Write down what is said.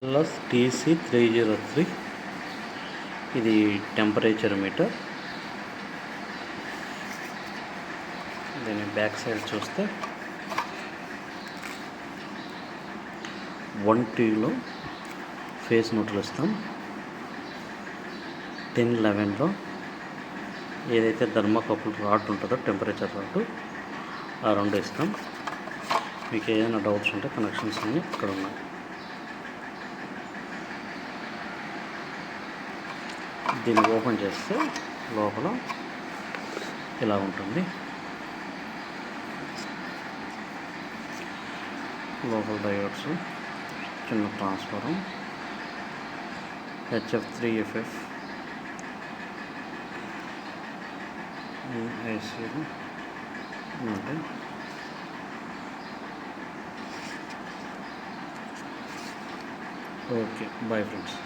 Plus TC303 ఇది temperature metre. దీని back side చూస్తే 1Tలో ఫేస్ న్యూట్రల్ ఇస్తాం. 1011లో ఏదైతే థర్మోకపుల్ రాడ్ ఉంటుందో టెంపరేచర్ రాడ్ ఆ రెండు ఇస్తాం. మీకు ఏదైనా డౌట్స్ ఉంటే కనెక్షన్స్ అన్నీ ఇక్కడ ఉన్నాయి. దీన్ని ఓపెన్ చేస్తే లోపల ఇలా ఉంటుంది. లోపల డయోడ్స్, చిన్న ట్రాన్స్ఫారం, HF3FF ఐసీలు ఉంటాయి. Okay, bye friends.